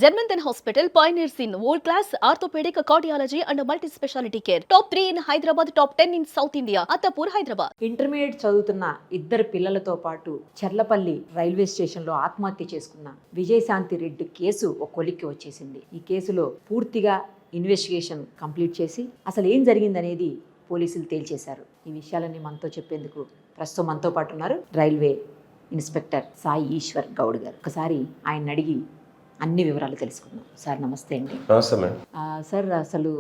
Germanton Hospital pioneers in world-class orthopedic cardiology and multi-specialty care. Top 3 in Hyderabad, top 10 in South India. Attapur, Hyderabad. Intermediate చదువుతున్న ఇద్దరు పిల్లలతో పాటు Cherlapalli railway స్టేషన్లో ఆత్మహత్య చేసుకున్న విజయశాంతి రెడ్డి కేసు ఒక కొలిక్కి వచ్చేసింది. ఈ కేసులో పూర్తిగా ఇన్వెస్టిగేషన్ కంప్లీట్ చేసి అసలు ఏం జరిగిందనేది పోలీసులు తేల్చేశారు. ఈ విషయాలన్నీ మనతో చెప్పేందుకు ప్రస్తుతం మనతో పాటు ఉన్నారు రైల్వే ఇన్స్పెక్టర్ సాయి ఈశ్వర్ గౌడ్ గారు. ఒకసారి ఆయన అడిగి అన్ని వివరాలు తెలుసుకుందాం. సార్ నమస్తే అండి. నమస్తే మేడం. సార్ అసలు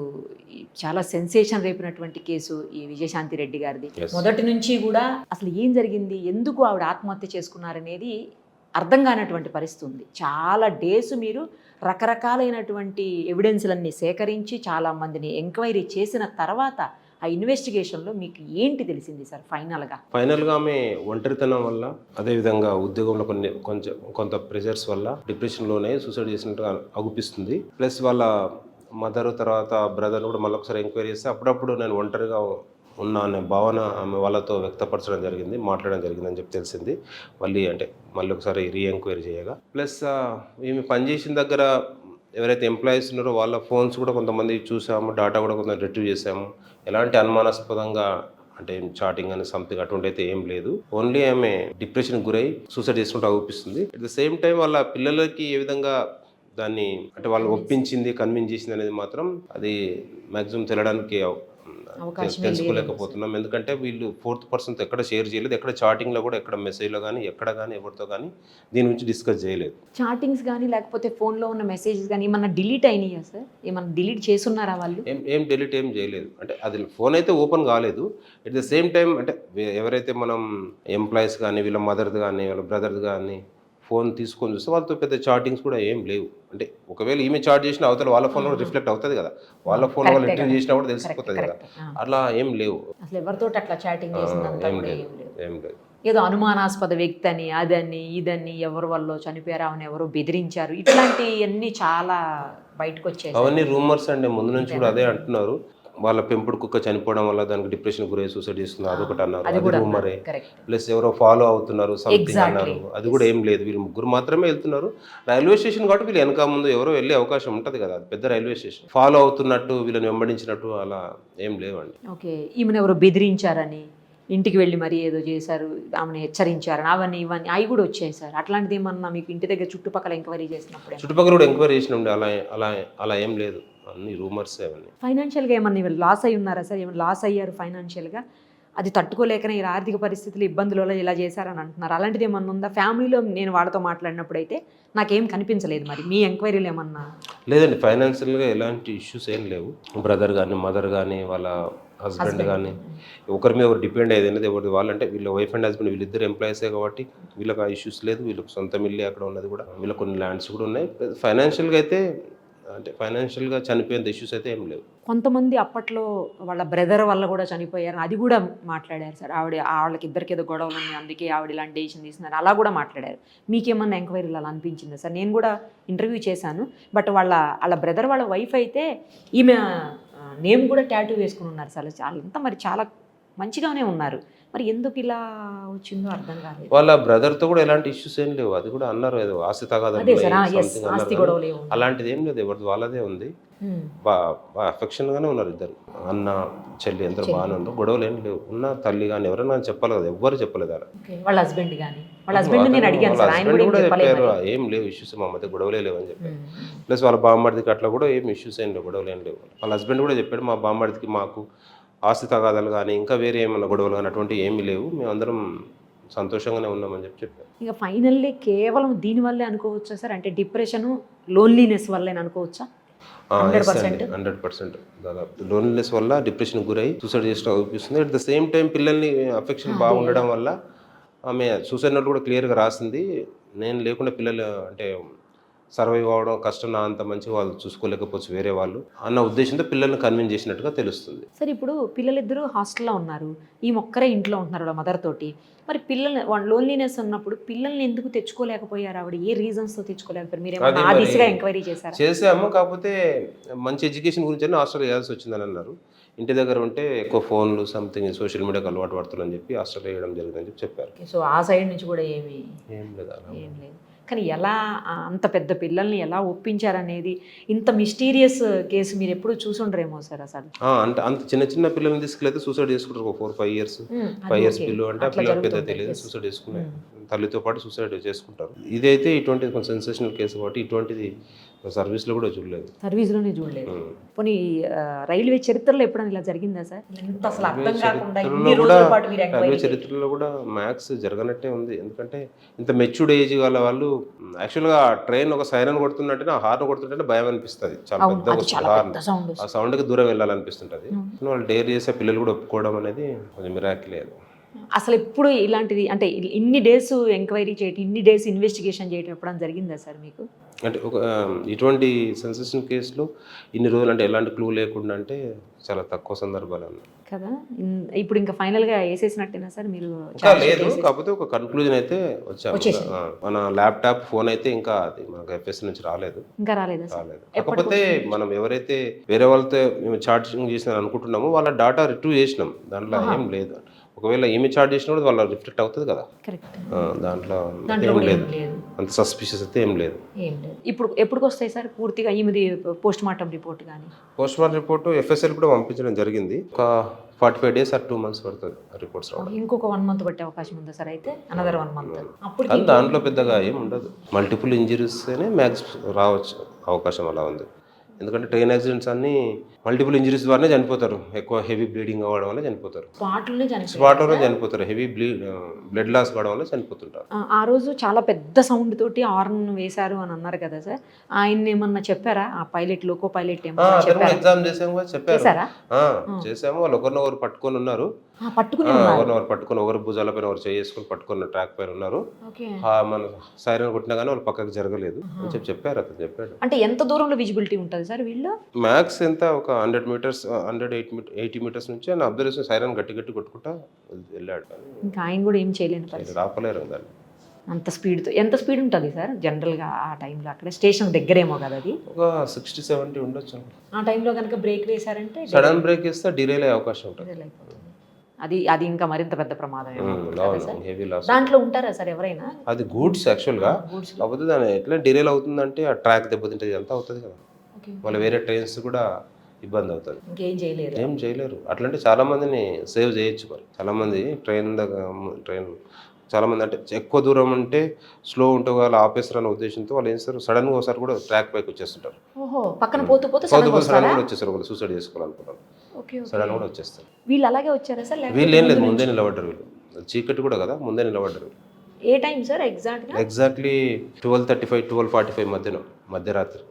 చాలా సెన్సేషన్ రేపినటువంటి కేసు ఈ విజయశాంతి రెడ్డి గారిది. మొదటి నుంచి కూడా అసలు ఏం జరిగింది, ఎందుకు ఆవిడ ఆత్మహత్య చేసుకున్నారనేది అర్థం కానటువంటి పరిస్థితి ఉంది. చాలా డేస్ మీరు రకరకాలైనటువంటి ఎవిడెన్స్లన్నీ సేకరించి చాలా మందిని ఎంక్వైరీ చేసిన తర్వాత ఆ ఇన్వెస్టిగేషన్లో మీకు ఏంటి తెలిసింది సార్ ఫైనల్గా ఆమె ఒంటరితనం వల్ల, అదేవిధంగా ఉద్యోగంలో కొంత ప్రెషర్స్ వల్ల డిప్రెషన్లోనే సూసైడ్ చేసినట్టుగా అగుపిస్తుంది. ప్లస్ వాళ్ళ మదర్ తర్వాత బ్రదర్ కూడా మళ్ళీ ఒకసారి ఎంక్వైరీ చేస్తే అప్పుడప్పుడు నేను ఒంటరిగా ఉన్నా అనే భావన ఆమె వాళ్ళతో వ్యక్తపరచడం జరిగింది, మాట్లాడడం జరిగిందని చెప్పి తెలిసింది. మళ్ళీ ఒకసారి రీఎంక్వైరీ చేయగా, ప్లస్ ఈమె పనిచేసిన దగ్గర ఎవరైతే ఎంప్లాయీస్ ఉన్నారో వాళ్ళ ఫోన్స్ కూడా కొంతమంది చూసాము, డేటా కూడా కొంత రిట్రీవ్ చేసాము. ఎలాంటి అనుమానాస్పదంగా అంటే చాటింగ్ అని సంథింగ్ అటువంటి అయితే ఏం లేదు. ఓన్లీ ఆమె డిప్రెషన్ గురై సూసైడ్ చేసుకుంటూ అవుపిస్తుంది. అట్ ద సేమ్ టైం వాళ్ళ పిల్లలకి ఏ విధంగా దాన్ని అంటే వాళ్ళు ఒప్పించింది, కన్విన్స్ చేసింది అనేది మాత్రం అది మ్యాక్సిమం తెలడానికి తెలుసుకోలేకపోతున్నాం. ఎందుకంటే వీళ్ళు ఫోర్త్ పర్సన్తో ఎక్కడ షేర్ చేయలేదు, ఎక్కడ చాటింగ్లో కూడా ఎక్కడ మెసేజ్లో కానీ ఎక్కడ కానీ ఎవరితో కానీ దీని గురించి డిస్కస్ చేయలేదు. చాటింగ్స్ కానీ లేకపోతే ఫోన్లో ఉన్న మెసేజెస్ కానీ ఏమన్నా డిలీట్ అయినాయా సార్? ఏమన్నా డిలీట్ చేస్తున్నారా వాళ్ళు? ఏం డిలీట్ ఏం చేయలేదు. అంటే అది ఫోన్ అయితే ఓపెన్ కాలేదు. ఎట్ ద సేమ్ టైం అంటే ఎవరైతే మనం ఎంప్లాయీస్ కానీ వీళ్ళ మదర్ది కానీ వాళ్ళ బ్రదర్ది కానీ ఫోన్ తీసుకొని చూస్తే వాళ్ళతో పెద్ద చాటింగ్స్ కూడా ఏం లేవు. అంటే ఒకవేళ ఈమె చాట్ చేసిన అవతల వాళ్ళ ఫోన్లో రిఫ్లెక్ట్ అవుతుంది కదా, వాళ్ళ ఫోన్ వాళ్ళు రిటర్న్ చేసినా కూడా తెలిసిపోతుంది కదా. అలా ఏం లేవు. అసలు ఎవరితో అట్లా చాటింగ్ ఏం లేదు. ఏదో అనుమానాస్పద వ్యక్తి అని అదని ఇదని ఎవరి వల్ల చనిపోయారు, ఆమెను ఎవరో బెదిరించారు, ఇట్లాంటివన్నీ చాలా బయటకు వచ్చాయి. అవన్నీ రూమర్స్ అండి, ముందు నుంచి కూడా అదే అంటున్నారు. వాళ్ళ పెంపుడు కుక్క చనిపోవడం వల్ల దానికి డిప్రెషన్ గురై సూసైడ్ చేస్తున్నారు, అదొకటి అన్నారు, అది రూమరే. ప్లస్ ఎవరో ఫాలో అవుతున్నారు సంథింగ్ అన్నారు, అది కూడా ఏం లేదు. వీళ్ళు ముగ్గురు మాత్రమే వెళ్తున్నారు రైల్వే స్టేషన్ కాబట్టి వీళ్ళు వెనక ముందు ఎవరో వెళ్ళే అవకాశం ఉంటుంది కదా, అది పెద్ద రైల్వే స్టేషన్. ఫాలో అవుతున్నట్టు వీళ్ళని వెంబడించినట్టు అలా ఏం లేవండి. ఓకే, ఈమెను ఎవరో బెదిరించారని, ఇంటికి వెళ్ళి మరి ఏదో చేశారు, ఆమెను హెచ్చరించారని, అవన్నీ ఇవన్నీ అవి కూడా వచ్చాయి సార్. అట్లాంటిది ఏమన్నా మీకు ఇంటి దగ్గర చుట్టుపక్కల ఎంక్వైరీ చేసినప్పుడు? చుట్టుపక్కల కూడా ఎంక్వైరీ చేసినప్పుడు అలా ఏం లేదు, అన్ని రూమర్స్ అవన్నీ. ఫైనాన్షియల్గా ఏమన్నా లాస్ అయి ఉన్నారా సార్? ఏమైనా లాస్ అయ్యారు ఫైనాన్షియల్గా? అది తట్టుకోలేకనే ఈ ఆర్థిక పరిస్థితులు ఇబ్బందుల వల్ల ఇలా చేశారని అంటున్నారు. అలాంటిది ఏమన్నా ఉందా ఫ్యామిలీలో? నేను వాళ్ళతో మాట్లాడినప్పుడు అయితే నాకేం కనిపించలేదు. మరి మీ ఎంక్వైరీలు ఏమన్నా? లేదండి, ఫైనాన్షియల్గా ఎలాంటి ఇష్యూస్ ఏం లేవు. బ్రదర్ కానీ మదర్ కానీ వాళ్ళ హస్బెండ్ కానీ ఒకరి మీద ఒకరు డిపెండ్ అయ్యేది అనేది ఎవరిది వాళ్ళంటే వీళ్ళ వైఫ్ అండ్ హస్బెండ్ వీళ్ళిద్దరు ఎంప్లాయీసే కాబట్టి వీళ్ళకి ఆ ఇష్యూస్ లేదు. వీళ్ళకి సొంత ఇల్లు అక్కడ ఉన్నది కూడా, వీళ్ళకి కొన్ని ల్యాండ్స్ కూడా ఉన్నాయి. ఫైనాన్షియల్గా అయితే అంటే ఫైనాన్షియల్గా చనిపోయేంత ఇష్యూస్ అయితే ఏం లేవు. కొంతమంది అప్పట్లో వాళ్ళ బ్రదర్ వల్ల కూడా చనిపోయారు, అది కూడా మాట్లాడారు సార్. వాళ్ళకి ఇద్దరికి ఏదో గొడవలు ఉన్నాయి, అందుకే ఆవిడ ఇలాంటి డెసిషన్ తీసుకున్నారు, అలా కూడా మాట్లాడారు. మీకేమన్నా ఎంక్వైరీలు అలా అనిపించిందా సార్? నేను కూడా ఇంటర్వ్యూ చేశాను, బట్ వాళ్ళ బ్రదర్ వాళ్ళ వైఫ్ అయితే ఈమె నేమ్ కూడా టాటూ వేసుకుని ఉన్నారు సార్. చాలా మంచిగానే ఉన్నారు. మరి ఎందుకు ఇలా వచ్చిందో అర్థం కాలేదు. వాళ్ళ బ్రదర్తో కూడా ఎలాంటి ఇష్యూస్ ఏం లేవు, అది కూడా అన్నారు ఏదో ఆస్తి తగాదా అలాంటిది ఏం లేదు, ఎవరిది వాళ్ళదే ఉంది. బాగా అఫెక్షన్ గానే ఉన్నారు ఇద్దరు, అన్న చెల్లి అందరూ బాగానే ఉన్నారు, గొడవలు ఏం లేవు. ఉన్న తల్లి కానీ ఎవరైనా చెప్పాలి కదా, ఎవ్వరు చెప్పలేదు. వాళ్ళ హస్బెండ్ కూడా చెప్పారు ఏం లేవు ఇష్యూస్, మా మధ్య గొడవలే లేవు అని చెప్పారు. ప్లస్ వాళ్ళ బామ్మడికి అట్లా కూడా ఏం ఇష్యూస్ ఏం లేవు, గొడవలు ఏం లేవు. వాళ్ళ హస్బెండ్ కూడా చెప్పాడు మా బామ్మడికి మాకు ఆస్తి తగాదాలు కానీ ఇంకా వేరే ఏమైనా గొడవలు కానీ అటువంటి ఏమీ లేవు, మేమందరం సంతోషంగానే ఉన్నామని చెప్పారు. ఇక ఫైనల్లీ కేవలం దీనివల్లే అనుకోవచ్చా సార్? అంటే డిప్రెషన్ లోన్లీనెస్ వల్లే అనుకోవచ్చా? 100% దాదాపు లోన్లీనెస్ వల్ల డిప్రెషన్ గురై సూసైడ్ చేసిన అనిపిస్తుంది. అట్ ద సేమ్ టైం పిల్లల్ని అఫెక్షన్ బాగుండడం వల్ల ఆమె సూసైడ్ నోట్ కూడా క్లియర్గా రాసింది. నేను లేకుండా పిల్లలు అంటే సర్వైవ్ అవ్వడం కష్టం, నా అంత మంచిగా వాళ్ళు చూసుకోలేకపోవచ్చు వేరే వాళ్ళు అన్న ఉద్దేశంతో పిల్లల్ని కన్విన్స్ చేసినట్టుగా తెలుస్తుంది. సరే, ఇప్పుడు పిల్లలిద్దరూ హాస్టల్లో ఉన్నారు, ఈ ఒక్కరే ఇంట్లో ఉంటున్నారు వాళ్ళ మదర్ తోటి. మరి పిల్లల్ని లోన్లీనెస్ ఉన్నప్పుడు పిల్లల్ని ఎందుకు తెచ్చుకోలేకపోయారు ఆవిడ? ఏ రీజన్స్తో తెచ్చుకోలేకపోయారు? మీరు ఆ దిశగా ఎంక్వైరీ చేసాము, కాకపోతే మంచి ఎడ్యుకేషన్ గురించి హాస్టల్ వేయాల్సి వచ్చిందని అన్నారు. ఇంటి దగ్గర ఉంటే ఎక్కువ ఫోన్లు సంథింగ్ సోషల్ మీడియాకి అలవాటు పడుతుందని చెప్పి హాస్టల్ వేయడం జరిగిందని చెప్పారు. సో ఆ సైడ్ నుంచి కూడా ఏం లేదు. కానీ ఎలా అంత పెద్ద పిల్లల్ని ఎలా ఒప్పించారనేది ఇంత మిస్టీరియస్ కేసు మీరు ఎప్పుడు చూసుండరేమో సార్ అసలు. అంటే అంత చిన్న చిన్న పిల్లల్ని తీసుకెళ్తే సూసైడ్ చేసుకుంటారు. ఒక 4-5 ఇయర్స్ పిల్లలు అంటే ఆ పిల్లలకి పెద్ద తెలియదు సూసైడ్ చేసుకునే తల్లితో పాటు సూసైడ్ చేసుకుంటారు. ఇదైతే ఇటువంటిది కొంచెం సెన్సేషనల్ కేసు కాబట్టి ఇటువంటిది సర్వీస్లో కూడా చూడలేదు. సర్వీస్లోనే చూడలేదు. పోనీ రైల్వే చరిత్రలో ఎప్పుడైనా ఇలా జరిగిందా సార్? ఇంత అసలు అర్థం కాకుండా ఇన్ని రోజుల పాటు మీరు రైల్వే చరిత్రలో కూడా మ్యాక్స్ జరగనట్టే ఉంది. ఎందుకంటే ఇంత మెచ్యూర్డ్ ఏజ్ గల వాళ్ళు యాక్చువల్గా ట్రైన్ ఒక సైరన్ కొడుతున్నట్టే ఆ హార్న్ కొడుతుంటే భయం అనిపిస్తుంది. చాలా పెద్ద హార్న్, ఆ సౌండ్కి దూరం వెళ్ళాలనిపిస్తుంటుంది. వాళ్ళు డేర్ చేసే పిల్లలు కూడా ఒప్పుకోవడం అనేది కొంచెం మిరాకిలే. అసలు ఎప్పుడు ఇలాంటిది అంటే ఇన్ని డేస్ ఎంక్వైరీ చేయటం, ఇన్ని డేస్ ఇన్వెస్టిగేషన్ చేయటం ఎప్పుడైనా జరిగిందా సార్ మీకు? అంటే ఒక ఇటువంటి సెన్సేషన్ కేసులో ఇన్ని రోజులు అంటే ఎలాంటి క్లూ లేకుండా అంటే చాలా తక్కువ సందర్భాలు ఉన్నాయి కదా. ఇప్పుడు ఇంకా ఫైనల్గా వేసేసినట్టేనా సార్ మీరు? లేదు, కాకపోతే ఒక కన్క్లూజన్ అయితే వచ్చాము. మన ల్యాప్టాప్ ఫోన్ అయితే ఇంకా అది మనకు ఎఫ్ఎస్ నుంచి రాలేదు. ఇంకా రాలేదు. కాకపోతే మనం ఎవరైతే వేరే వాళ్ళతో మేము చార్జింగ్ చేసిన అనుకుంటున్నామో వాళ్ళ డాటా రిట్రీవ్ చేసినాం. దాంట్లో ఏం లేదు. ఒకవేళ ఏమి చార్జ్ చేసినా కూడా వాళ్ళ రిఫ్లెక్ట్ అవుతుంది కదా. దాంట్లో ఏం లేదు, అంత సస్పిషియస్ అయితే ఏం లేదు. ఇప్పుడు ఎప్పుడు వస్తాయి సార్ పూర్తిగా ఈమెది పోస్ట్ మార్టం రిపోర్ట్? కానీ పోస్ట్ మార్టం రిపోర్ట్ ఎఫ్ఎస్ఎల్ కూడా పంపించడం జరిగింది. ఒక 45 days or 2 months పడుతుంది రిపోర్ట్స్ రావడం. ఇంకొక 1 month పట్టే అవకాశం ఉందా సార్? అయితే అనదర్ 1 month. అప్పుడు అది దాంట్లో పెద్దగా ఏం ఉండదు. మల్టిపుల్ ఇంజరీస్తేనే మ్యాక్స్ రావచ్చు అవకాశం అలా ఉంది. ఎందుకంటే ట్రైన్ యాక్సిడెంట్స్ అన్ని మల్టిపుల్ ఇంజరీస్ ద్వారానే చనిపోతారు. ఎక్కువ హెవీ బ్లీడింగ్ అవ్వడం వల్ల చనిపోతారు. స్పాట్లోనే చనిపోతారు. హెవీ బ్లడ్ లాస్ కావడం వల్ల చనిపోతుంటారు. ఆ రోజు చాలా పెద్ద సౌండ్ తోటి హార్న్ వేశారు అని అన్నారు కదా సార్. ఆయన ఏమన్నా చెప్పారా? ఆ పైలట్, లోకో పైలట్ ఎగ్జామ్ చేసాము కదా, చెప్పారు. చేసాము. వాళ్ళు ఒకరినొకరు పట్టుకొని ఉన్నారు. పట్టుకొని ఒకరు భుజాల పైన ఒకరు చేసుకుని పట్టుకున్న ట్రాక్ పైన ఉన్నారు. మన సైరన్ కొట్టినా కానీ వాళ్ళు పక్కకు జరగలేదు అని చెప్పారు. అతను చెప్పాడు. అంటే ఎంత దూరంలో విజిబిలిటీ ఉంటుంది సార్ వీళ్ళు? మ్యాక్స్ ఎంత ఒక 100 meters 180 meters నుంచి ఆయన అబ్జర్వేషన్ సైరన్ గట్టి కొట్టుకుంటా వెళ్ళాడు. ఇంకా ఆయన కూడా ఏం చేయలేను, రాపలేరు దాన్ని. అంత స్పీడ్తో. ఎంత స్పీడ్ ఉంటుంది సార్ జనరల్గా ఆ టైంలో? అక్కడ స్టేషన్ దగ్గరేమో కదా అది. ఒక 60-70 ఉండొచ్చు. ఆ టైంలో కనుక బ్రేక్ వేశారంటే, సడన్ బ్రేక్ వేస్తే డిరైల్ అయ్యే అవకాశం ఉంటుంది. అది ఇంకా మరింత పెద్ద ప్రమాదం. Heavy loss. దాంట్లో ఉంటారా సార్ ఎవరైనా? అది గూడ్స్ యాక్చువల్గా. కాకపోతే దాని ఎట్లా డిరైల్ అవుతుందంటే ఆ ట్రాక్ దెబ్బతింటే అంతా అవుతుంది కదా. వాళ్ళు వేరే ట్రైన్స్ కూడా ఇబ్బంది అవుతుంది. ఏం చేయలేరు. అట్లాంటి చాలా మందిని సేవ్ చేయొచ్చు. మరి చాలా మంది ట్రైన్ చాలా మంది అంటే ఎక్కువ దూరం ఉంటే స్లో ఉంటే వాళ్ళు ఆపేస్తారు అనే ఉద్దేశంతో వాళ్ళు ఏం చేస్తారు, సడన్ గా ఒకసారి కూడా ట్రాక్ పైకి వచ్చేస్తుంటారు. పక్కన పోతూ సడన్ కూడా వచ్చేస్తారు. వాళ్ళు సూసైడ్ చేసుకోవాలనుకున్నారు, సడన్ కూడా వచ్చేస్తారు. వీళ్ళు అలాగే వచ్చారా సార్? వీళ్ళు ఏం లేదు, ముందే నిలబడ్డారు. వీళ్ళు చీకటి కూడా కదా, ముందే నిలబడ్డారు. ఏ టైం సార్ ఎగ్జాక్ట్లీ 12:35 12:45 మధ్యరాత్రి,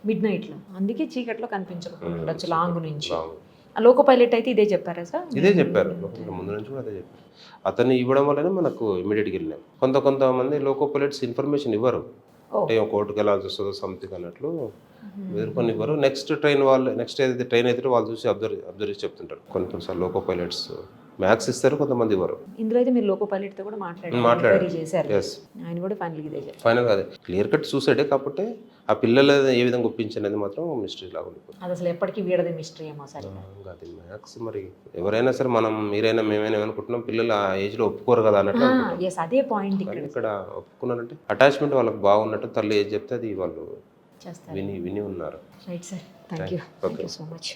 మిడ్ నైట్ లో. అందుకే చీకట్లో కనిపించకపోవచ్చు లాంగ్ నుంచి. లోకో పైలట్ అయితే ఇదే చెప్పారా సార్? ఇదే చెప్పారు. ముందు నుంచి కూడా అదే చెప్పారు. అతన్ని ఇవ్వడం వల్లనే మనకు ఇమీడియట్గా వెళ్ళాం. కొంతమంది లోకో పైలట్స్ ఇన్ఫర్మేషన్ ఇవ్వరు. అంటే కోర్టుకు వెళ్ళాల్సి వస్తుందో సంథింగ్ అన్నట్లు ఎదుర్కొని ఇవ్వరు. నెక్స్ట్ ఏదైతే ట్రైన్ అయితే వాళ్ళు చూసి అబ్జర్వ్ చేసి చెప్తుంటారు. కొన్నిసార్లు లోకో పైలట్స్ మ్యాక్స్ ఇస్తారు, కొంతమంది ఇవ్వరు. ఇందులో అయితే మీరు లోకో పైలట్ తో కూడా మాట్లాడారు. ఆయన కూడా ఫైనల్ గా క్లియర్ కట్ సూసైడే. కాబట్టి ఆ పిల్లలు ఏ విధంగా ఒప్పించనేది మాత్రం మిస్టరీ లాగా ఉంటుంది. అది అసలు ఎప్పటికీ వీడది మిస్టరీ ఏమో సార్. అది మ్యాక్స్ మీరైనా సరే, మీరైనా మేమైనా ఏమనుకుంటున్నాం, పిల్లలు ఆ ఏజ్ లో ఒప్పుకోరు కదా అన్నట్టు. అదే పాయింట్ ఇక్కడ ఒప్పుకున్నారంటే అటాచ్మెంట్ వాళ్ళకి బాగున్నట్టు, తల్లి ఏది చెప్తే అది వాళ్ళు విని ఉన్నారు. Right sir, thank you so much.